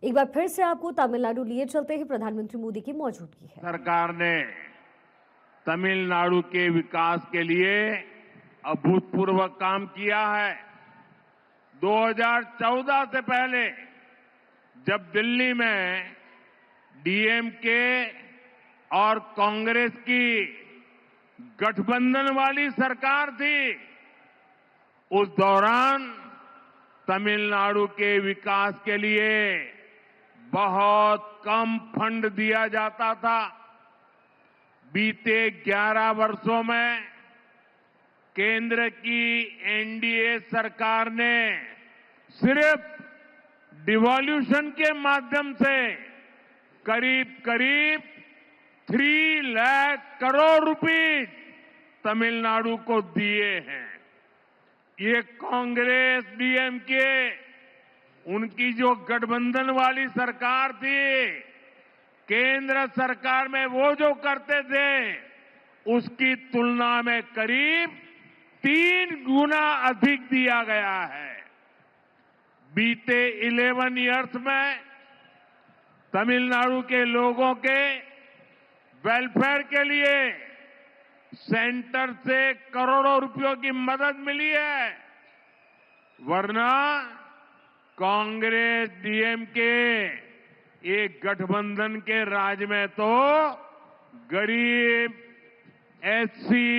एक बार फिर से आपको तमिलनाडु लिए चलते हैं। प्रधानमंत्री मोदी की मौजूदगी है। सरकार ने तमिलनाडु के विकास के लिए अभूतपूर्व काम किया है। 2014 से पहले जब दिल्ली में डीएमके और कांग्रेस की गठबंधन वाली सरकार थी, उस दौरान तमिलनाडु के विकास के लिए बहुत कम फंड दिया जाता था। बीते 11 वर्षों में केंद्र की एनडीए सरकार ने सिर्फ डिवॉल्यूशन के माध्यम से करीब करीब 3 लाख करोड़ रुपए तमिलनाडु को दिए हैं। ये कांग्रेस डीएमके उनकी जो गठबंधन वाली सरकार थी, केंद्र सरकार में वो जो करते थे उसकी तुलना में करीब 3 गुना अधिक दिया गया है। बीते 11 इयर्स में तमिलनाडु के लोगों के वेलफेयर के लिए सेंटर से करोड़ों रुपयों की मदद मिली है, वरना कांग्रेस डीएमके एक गठबंधन के राज में तो गरीब, एससी,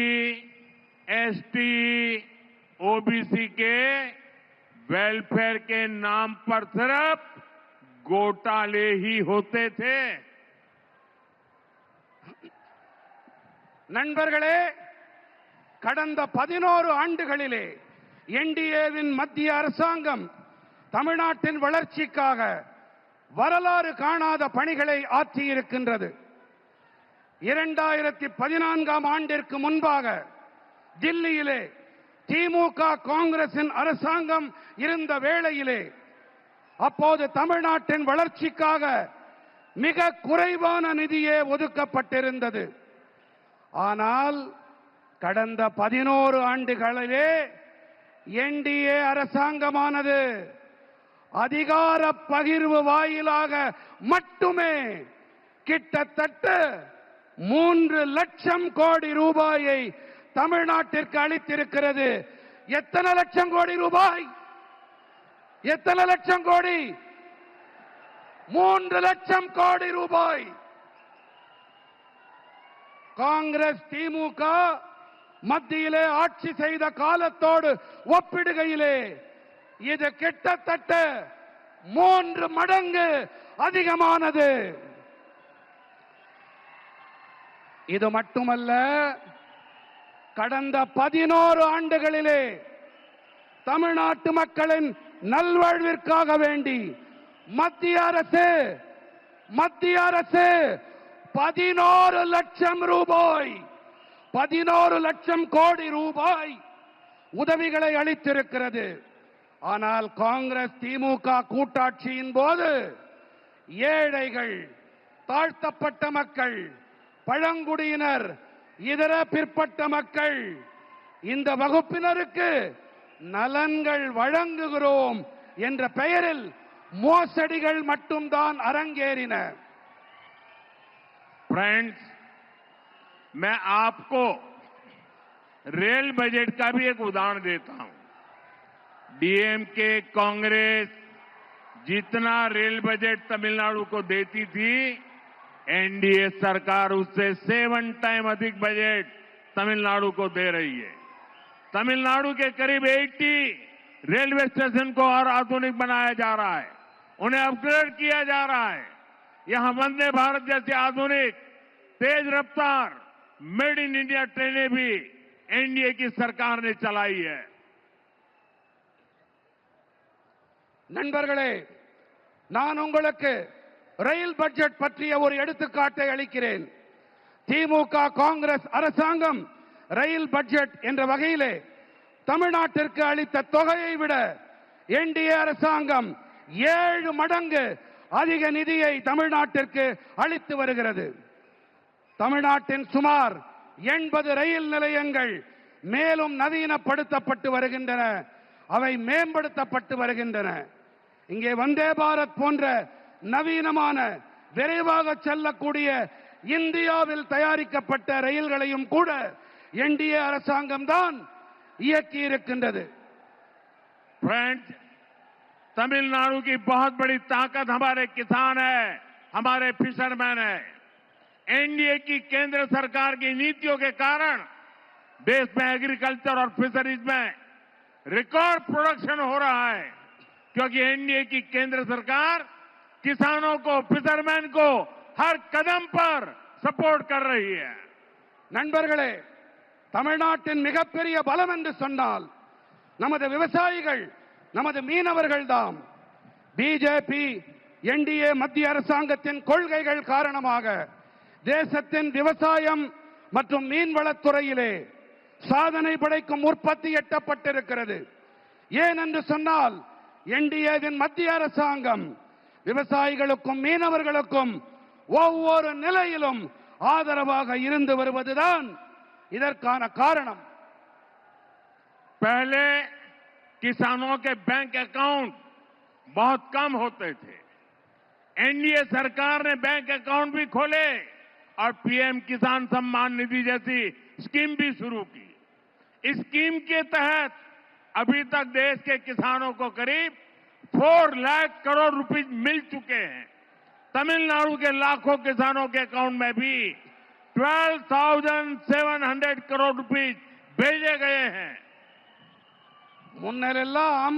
एसटी, ओबीसी के वेलफेयर के नाम पर सिर्फ घोटाले ही होते थे। நண்பர்களே, கடந்த 11 ஆண்டுகளிலே என்டிஏவின் மத்திய அரசாங்கம் தமிழ்நாட்டின் வளர்ச்சிக்காக வரலாறு காணாத பணிகளை ஆற்றியிருக்கின்றது. 2014ஆம் ஆண்டிற்கு முன்பாக தில்லியிலே திமுக காங்கிரசின் அரசாங்கம் இருந்த வேளையிலே அப்போது தமிழ்நாட்டின் வளர்ச்சிக்காக மிக குறைவான நிதியே ஒதுக்கப்பட்டிருந்தது. ஆனால் கடந்த 11 ஆண்டுகளிலே என்டிஏ அரசாங்கமானது அதிகார பகிர்வு வாயிலாக மட்டுமே கிட்டத்தட்ட 3 லட்சம் கோடி ரூபாயை தமிழ்நாட்டிற்கு அளித்திருக்கிறது. எத்தனை லட்சம் கோடி ரூபாய்? எத்தனை லட்சம் கோடி? 3 லட்சம் கோடி ரூபாய். காங்கிரஸ் திமுக மத்தியிலே ஆட்சி செய்த காலத்தோடு ஒப்பிடுகையிலே இது கிட்டத்தட்ட 3 மடங்கு அதிகமானது. இது மட்டுமல்ல, கடந்த 11 ஆண்டுகளிலே தமிழ்நாட்டு மக்களின் நல்வாழ்விற்காக வேண்டி மத்திய அரசு 11 லட்சம் ரூபாய் 11 லட்சம் கோடி ரூபாய் உதவிகளை அளித்திருக்கிறது. ஆனால் காங்கிரஸ் திமுக கூட்டாட்சியின் போது ஏழைகள், தாழ்த்தப்பட்ட மக்கள், பழங்குடியினர், இதர பிற்பட்ட மக்கள், இந்த வகுப்பினருக்கு நலன்கள் வழங்குகிறோம் என்ற பெயரில் மோசடிகள் மட்டும்தான் அரங்கேறின. फ्रेंड्स, मैं आपको रेल बजट का भी एक उदाहरण देता हूं। डीएमके कांग्रेस जितना रेल बजट तमिलनाडु को देती थी, एनडीए सरकार उससे 7 टाइम अधिक बजट तमिलनाडु को दे रही है। तमिलनाडु के करीब 80 रेलवे स्टेशन को और आधुनिक बनाया जा रहा है, उन्हें अपग्रेड किया जा रहा है। यहां वंदे भारत जैसी आधुनिक तेज रफ्तार मेड इन इंडिया ट्रेनें भी एनडीए की सरकार ने चलाई है। நண்பர்களே, நான் உங்களுக்கு ரயில் பட்ஜெட் பற்றிய ஒரு எடுத்துக்காட்டை அளிக்கிறேன். திமுக காங்கிரஸ் அரசாங்கம் ரயில் பட்ஜெட் என்ற வகையிலே தமிழ்நாட்டிற்கு அளித்த தொகையை விட என்டிஏ அரசாங்கம் 7 மடங்கு அதிக நிதியை தமிழ்நாட்டிற்கு அளித்து வருகிறது. தமிழ்நாட்டின் சுமார் 80 ரயில் நிலையங்கள் மேலும் நவீனப்படுத்தப்பட்டு வருகின்றன, அவை மேம்படுத்தப்பட்டு வருகின்றன. இங்கே வந்தே பாரத் போன்ற நவீனமான விரைவாக செல்லக்கூடிய இந்தியாவில் தயாரிக்கப்பட்ட ரயில்களையும் கூட என்டிஏ அரசாங்கம் தான் இயக்கி இருக்கின்றது. फ्रेंड्स, तमिलनाडु की बहुत बड़ी ताकत हमारे किसान है, हमारे फिशरमैन है। एनडीए की केंद्र सरकार की नीतियों के कारण देश में एग्रीकल्चर और फिशरीज में रिकॉर्ड प्रोडक्शन हो रहा है, क्योंकि एनडीए की केंद्र सरकार किसानों को, फिशरमैन को हर कदम पर सपोर्ट कर रही है. நண்பர்களே, தமிழ்நாட்டின் மிகப்பெரிய பலம் என்று சொன்னால் நமது விவசாயிகள், நமது மீனவர்கள் தாம். பிஜேபி என்டிஏ மத்திய அரசாங்கத்தின் கொள்கைகள் காரணமாக தேசத்தின் விவசாயம் மற்றும் மீன்வளத்துறையிலே சாதனை படைக்கும் உற்பத்தி எட்டப்பட்டிருக்கிறது. ஏன் என்று சொன்னால் என்டிஏவின் மத்திய அரசாங்கம் விவசாயிகளுக்கும் மீனவர்களுக்கும் ஒவ்வொரு நிலையிலும் ஆதரவாக இருந்து வருவதுதான் இதற்கான காரணம். पहले किसानों के बैंक अकाउंट बहुत कम होते थे. एनडीए सरकार ने बैंक अकाउंट भी खोले और पीएम किसान सम्मान निधि जैसी स्कीम भी शुरू की. इस स्कीम के तहत अभी तक देश के किसानों को करीब 4 लाख करोड़ रुपए मिल चुके हैं. तमिलनाडु के लाखों किसानों के अकाउंट में भी 12,700 करोड़ रुपए भेजे गए हैं. முன்னரெல்லாம்